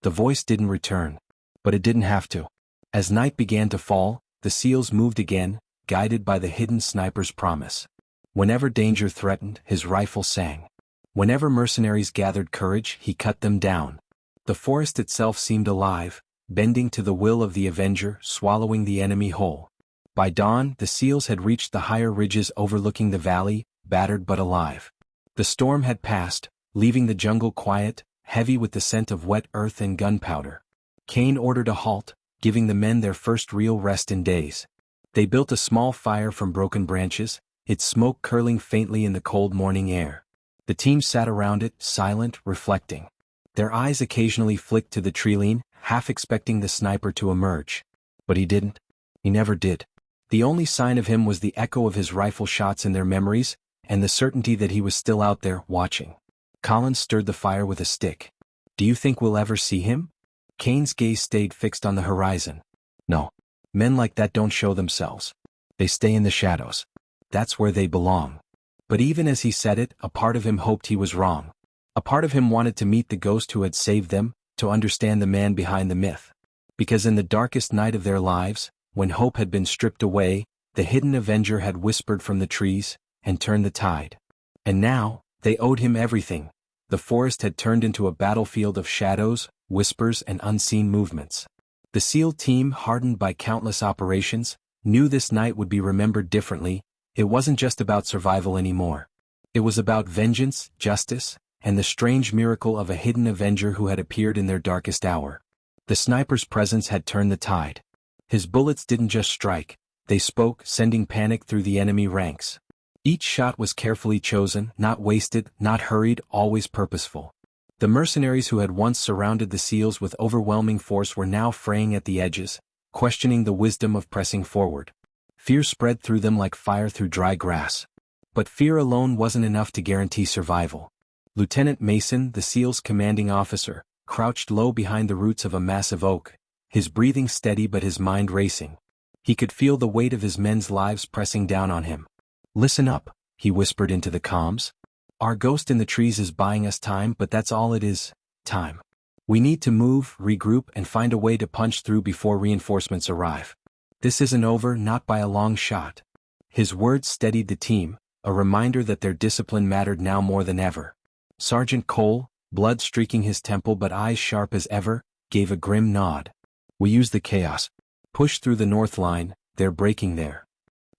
The voice didn't return. But it didn't have to. As night began to fall, the SEALs moved again, guided by the hidden sniper's promise. Whenever danger threatened, his rifle sang. Whenever mercenaries gathered courage, he cut them down. The forest itself seemed alive, bending to the will of the Avenger, swallowing the enemy whole. By dawn, the SEALs had reached the higher ridges overlooking the valley, battered but alive. The storm had passed, leaving the jungle quiet, heavy with the scent of wet earth and gunpowder. Kane ordered a halt, giving the men their first real rest in days. They built a small fire from broken branches, its smoke curling faintly in the cold morning air. The team sat around it, silent, reflecting. Their eyes occasionally flicked to the treeline, half expecting the sniper to emerge. But he didn't. He never did. The only sign of him was the echo of his rifle shots in their memories, and the certainty that he was still out there, watching. Collins stirred the fire with a stick. "Do you think we'll ever see him?" Kane's gaze stayed fixed on the horizon. "No. Men like that don't show themselves. They stay in the shadows. That's where they belong." But even as he said it, a part of him hoped he was wrong. A part of him wanted to meet the ghost who had saved them, to understand the man behind the myth. Because in the darkest night of their lives, when hope had been stripped away, the hidden Avenger had whispered from the trees, and turned the tide. And now, they owed him everything. The forest had turned into a battlefield of shadows, whispers, and unseen movements. The SEAL team, hardened by countless operations, knew this night would be remembered differently. It wasn't just about survival anymore. It was about vengeance, justice, and the strange miracle of a hidden Avenger who had appeared in their darkest hour. The sniper's presence had turned the tide. His bullets didn't just strike, they spoke, sending panic through the enemy ranks. Each shot was carefully chosen, not wasted, not hurried, always purposeful. The mercenaries who had once surrounded the SEALs with overwhelming force were now fraying at the edges, questioning the wisdom of pressing forward. Fear spread through them like fire through dry grass. But fear alone wasn't enough to guarantee survival. Lieutenant Mason, the SEAL's commanding officer, crouched low behind the roots of a massive oak, his breathing steady but his mind racing. He could feel the weight of his men's lives pressing down on him. "Listen up," he whispered into the comms. Our ghost in the trees is buying us time, but that's all it is, time. We need to move, regroup, and find a way to punch through before reinforcements arrive. This isn't over, not by a long shot. His words steadied the team, a reminder that their discipline mattered now more than ever. Sergeant Cole, blood streaking his temple but eyes sharp as ever, gave a grim nod. We use the chaos. Push through the north line, they're breaking there.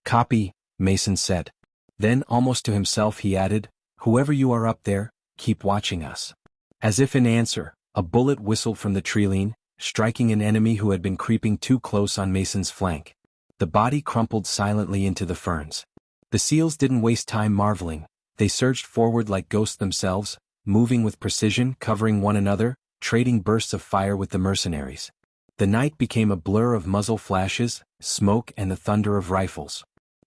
Copy, Mason said. Then, almost to himself, he added, whoever you are up there, keep watching us. As if in answer, a bullet whistled from the treeline, striking an enemy who had been creeping too close on Mason's flank. The body crumpled silently into the ferns. The SEALs didn't waste time marveling. They surged forward like ghosts themselves, moving with precision, covering one another, trading bursts of fire with the mercenaries. The night became a blur of muzzle flashes, smoke, and the thunder of rifles.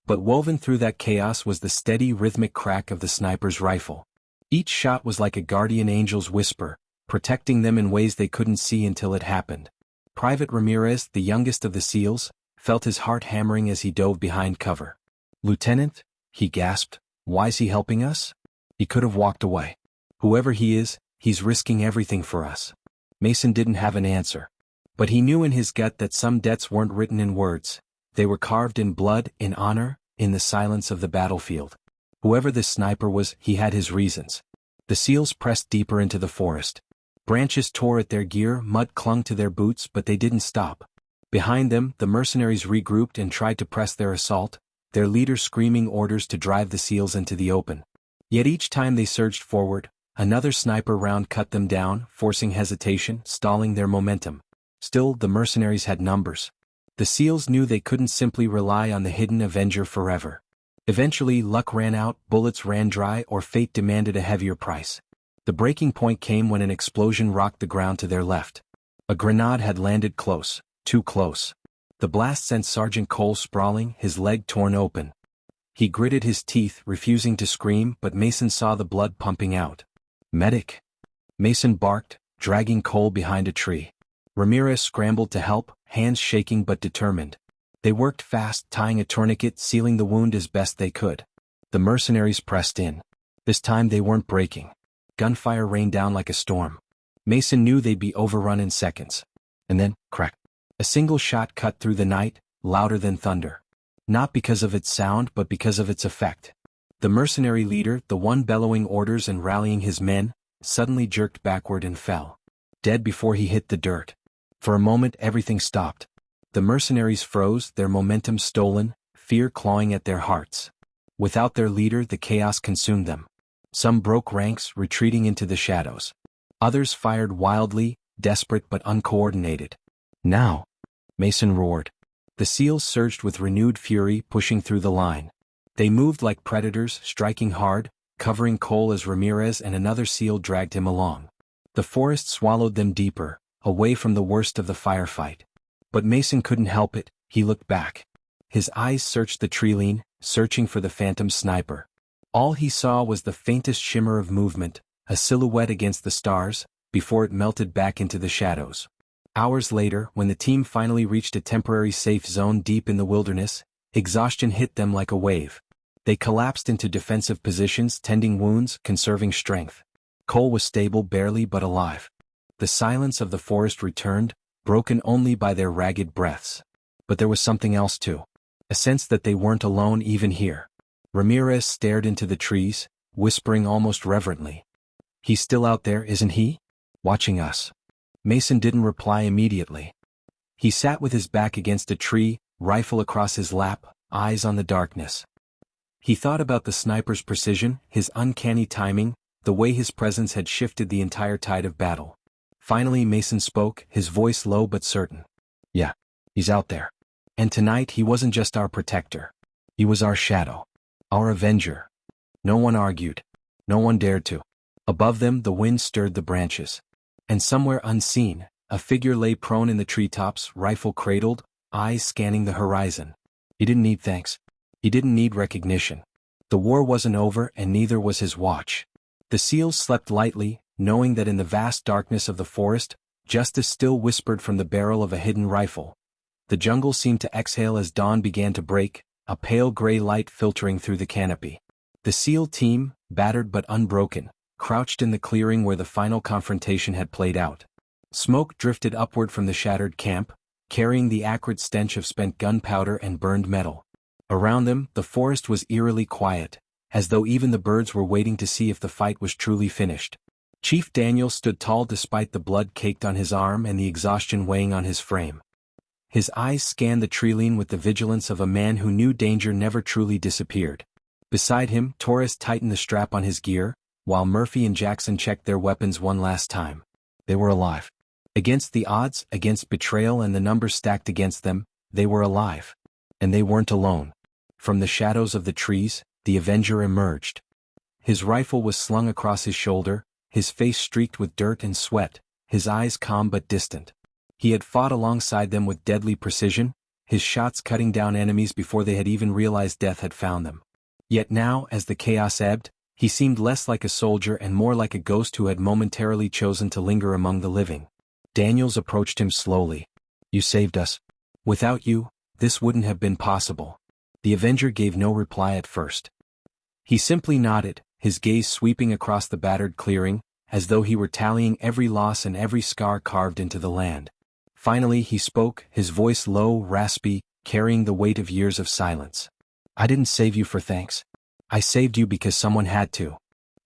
But woven through that chaos was the steady rhythmic crack of the sniper's rifle. Each shot was like a guardian angel's whisper, protecting them in ways they couldn't see until it happened. Private Ramirez, the youngest of the SEALs, felt his heart hammering as he dove behind cover. Lieutenant, he gasped, why's he helping us? He could have walked away. Whoever he is, he's risking everything for us. Mason didn't have an answer. But he knew in his gut that some debts weren't written in words. They were carved in blood, in honor, in the silence of the battlefield. Whoever this sniper was, he had his reasons. The SEALs pressed deeper into the forest. Branches tore at their gear, mud clung to their boots, but they didn't stop. Behind them, the mercenaries regrouped and tried to press their assault, their leader screaming orders to drive the SEALs into the open. Yet each time they surged forward, another sniper round cut them down, forcing hesitation, stalling their momentum. Still, the mercenaries had numbers. The SEALs knew they couldn't simply rely on the hidden Avenger forever. Eventually, luck ran out, bullets ran dry, or fate demanded a heavier price. The breaking point came when an explosion rocked the ground to their left. A grenade had landed close, too close. The blast sent Sergeant Cole sprawling, his leg torn open. He gritted his teeth, refusing to scream, but Mason saw the blood pumping out. Medic! Mason barked, dragging Cole behind a tree. Ramirez scrambled to help, hands shaking but determined. They worked fast, tying a tourniquet, sealing the wound as best they could. The mercenaries pressed in. This time they weren't breaking. Gunfire rained down like a storm. Mason knew they'd be overrun in seconds. And then, crack. A single shot cut through the night, louder than thunder. Not because of its sound but because of its effect. The mercenary leader, the one bellowing orders and rallying his men, suddenly jerked backward and fell. Dead before he hit the dirt. For a moment everything stopped. The mercenaries froze, their momentum stolen, fear clawing at their hearts. Without their leader, the chaos consumed them. Some broke ranks, retreating into the shadows. Others fired wildly, desperate but uncoordinated. Now! Mason roared. The SEALs surged with renewed fury, pushing through the line. They moved like predators, striking hard, covering Cole as Ramirez and another SEAL dragged him along. The forest swallowed them deeper, away from the worst of the firefight. But Mason couldn't help it, he looked back. His eyes searched the treeline, searching for the phantom sniper. All he saw was the faintest shimmer of movement, a silhouette against the stars, before it melted back into the shadows. Hours later, when the team finally reached a temporary safe zone deep in the wilderness, exhaustion hit them like a wave. They collapsed into defensive positions, tending wounds, conserving strength. Cole was stable, barely but alive. The silence of the forest returned, broken only by their ragged breaths. But there was something else too. A sense that they weren't alone even here. Ramirez stared into the trees, whispering almost reverently. He's still out there, isn't he? Watching us. Mason didn't reply immediately. He sat with his back against a tree, rifle across his lap, eyes on the darkness. He thought about the sniper's precision, his uncanny timing, the way his presence had shifted the entire tide of battle. Finally Mason spoke, his voice low but certain. Yeah, he's out there. And tonight he wasn't just our protector. He was our shadow. Our Avenger. No one argued. No one dared to. Above them the wind stirred the branches. And somewhere unseen, a figure lay prone in the treetops, rifle cradled, eyes scanning the horizon. He didn't need thanks. He didn't need recognition. The war wasn't over and neither was his watch. The SEALs slept lightly, knowing that in the vast darkness of the forest, justice still whispered from the barrel of a hidden rifle. The jungle seemed to exhale as dawn began to break, a pale gray light filtering through the canopy. The SEAL team, battered but unbroken, crouched in the clearing where the final confrontation had played out. Smoke drifted upward from the shattered camp, carrying the acrid stench of spent gunpowder and burned metal. Around them, the forest was eerily quiet, as though even the birds were waiting to see if the fight was truly finished. Chief Daniel stood tall despite the blood caked on his arm and the exhaustion weighing on his frame. His eyes scanned the treeline with the vigilance of a man who knew danger never truly disappeared. Beside him, Torres tightened the strap on his gear, while Murphy and Jackson checked their weapons one last time. They were alive. Against the odds, against betrayal and the numbers stacked against them, they were alive. And they weren't alone. From the shadows of the trees, the Avenger emerged. His rifle was slung across his shoulder, his face streaked with dirt and sweat, his eyes calm but distant. He had fought alongside them with deadly precision, his shots cutting down enemies before they had even realized death had found them. Yet now, as the chaos ebbed, he seemed less like a soldier and more like a ghost who had momentarily chosen to linger among the living. Daniels approached him slowly. "You saved us. Without you, this wouldn't have been possible." The Avenger gave no reply at first. He simply nodded, his gaze sweeping across the battered clearing, as though he were tallying every loss and every scar carved into the land. Finally he spoke, his voice low, raspy, carrying the weight of years of silence. "I didn't save you for thanks. I saved you because someone had to."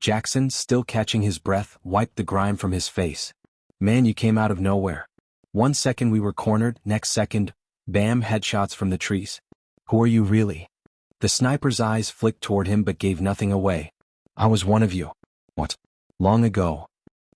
Jackson, still catching his breath, wiped the grime from his face. "Man, you came out of nowhere. One second we were cornered, next second, bam, headshots from the trees. Who are you really?" The sniper's eyes flicked toward him but gave nothing away. "I was one of you." "What?" "Long ago."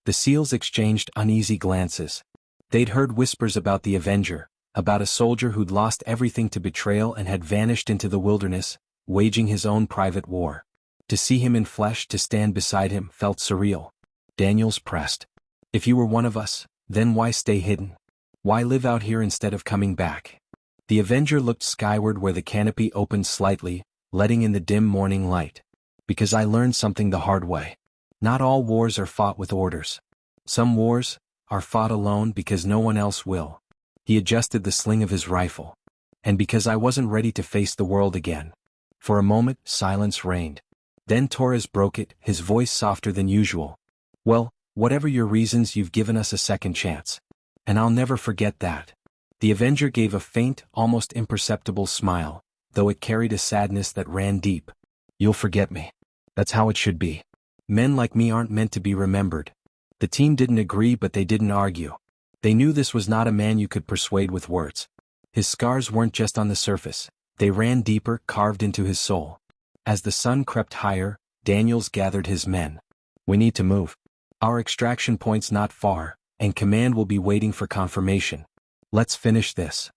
The SEALs exchanged uneasy glances. They'd heard whispers about the Avenger, about a soldier who'd lost everything to betrayal and had vanished into the wilderness, waging his own private war. To see him in flesh, to stand beside him, felt surreal. Daniels pressed. "If you were one of us, then why stay hidden? Why live out here instead of coming back?" The Avenger looked skyward where the canopy opened slightly, letting in the dim morning light. "Because I learned something the hard way. Not all wars are fought with orders. Some wars are fought alone because no one else will." He adjusted the sling of his rifle. "And because I wasn't ready to face the world again." For a moment, silence reigned. Then Torres broke it, his voice softer than usual. "Well, whatever your reasons, you've given us a second chance. And I'll never forget that." The Avenger gave a faint, almost imperceptible smile, though it carried a sadness that ran deep. "You'll forget me. That's how it should be. Men like me aren't meant to be remembered." The team didn't agree, but they didn't argue. They knew this was not a man you could persuade with words. His scars weren't just on the surface, they ran deeper, carved into his soul. As the sun crept higher, Daniels gathered his men. "We need to move. Our extraction point's not far, and command will be waiting for confirmation. Let's finish this."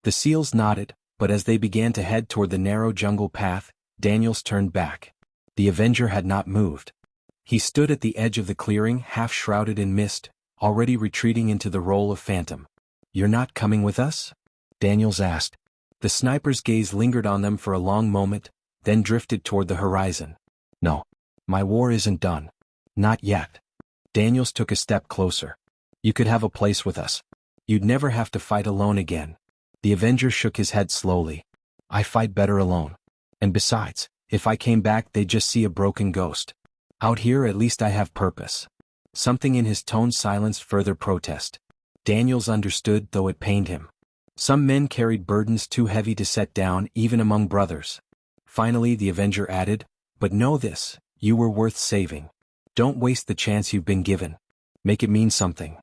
The SEALs nodded, but as they began to head toward the narrow jungle path, Daniels turned back. The Avenger had not moved. He stood at the edge of the clearing, half shrouded in mist, already retreating into the role of phantom. "You're not coming with us?" Daniels asked. The sniper's gaze lingered on them for a long moment, then drifted toward the horizon. "No. My war isn't done. Not yet." Daniels took a step closer. "You could have a place with us. You'd never have to fight alone again." The Avenger shook his head slowly. "I fight better alone. And besides, if I came back they'd just see a broken ghost. Out here at least I have purpose." Something in his tone silenced further protest. Daniels understood, though it pained him. Some men carried burdens too heavy to set down, even among brothers. Finally the Avenger added, "But know this, you were worth saving. Don't waste the chance you've been given. Make it mean something."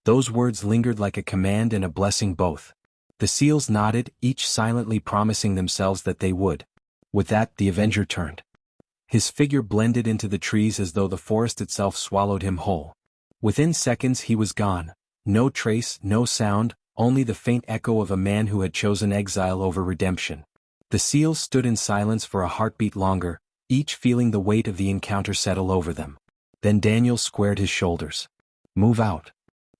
Those words lingered like a command and a blessing both. The SEALs nodded, each silently promising themselves that they would. With that, the Avenger turned. His figure blended into the trees as though the forest itself swallowed him whole. Within seconds he was gone. No trace, no sound, only the faint echo of a man who had chosen exile over redemption. The SEALs stood in silence for a heartbeat longer, each feeling the weight of the encounter settle over them. Then Daniel squared his shoulders. "Move out."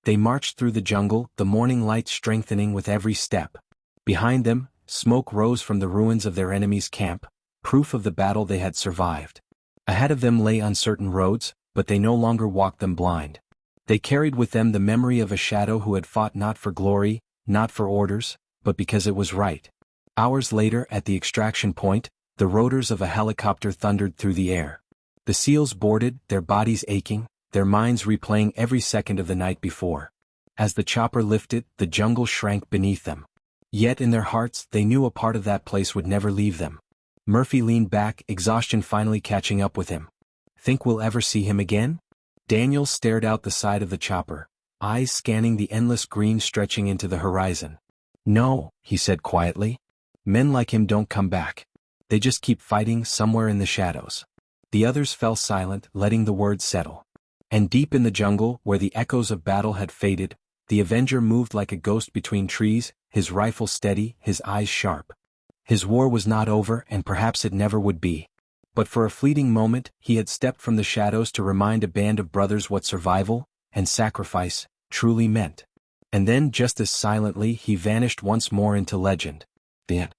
They marched through the jungle, the morning light strengthening with every step. Behind them, smoke rose from the ruins of their enemy's camp, proof of the battle they had survived. Ahead of them lay uncertain roads, but they no longer walked them blind. They carried with them the memory of a shadow who had fought not for glory, not for orders, but because it was right. Hours later, at the extraction point, The rotors of a helicopter thundered through the air. The SEALs boarded, their bodies aching, their minds replaying every second of the night before. As the chopper lifted, the jungle shrank beneath them. Yet in their hearts, they knew a part of that place would never leave them. Murphy leaned back, exhaustion finally catching up with him. Think we'll ever see him again? Daniel stared out the side of the chopper, eyes scanning the endless green stretching into the horizon. No, he said quietly. Men like him don't come back. They just keep fighting somewhere in the shadows. The others fell silent, letting the words settle. And deep in the jungle, where the echoes of battle had faded, the Avenger moved like a ghost between trees, his rifle steady, his eyes sharp. His war was not over, and perhaps it never would be. But for a fleeting moment, he had stepped from the shadows to remind a band of brothers what survival and sacrifice truly meant. And then, just as silently, he vanished once more into legend. The end.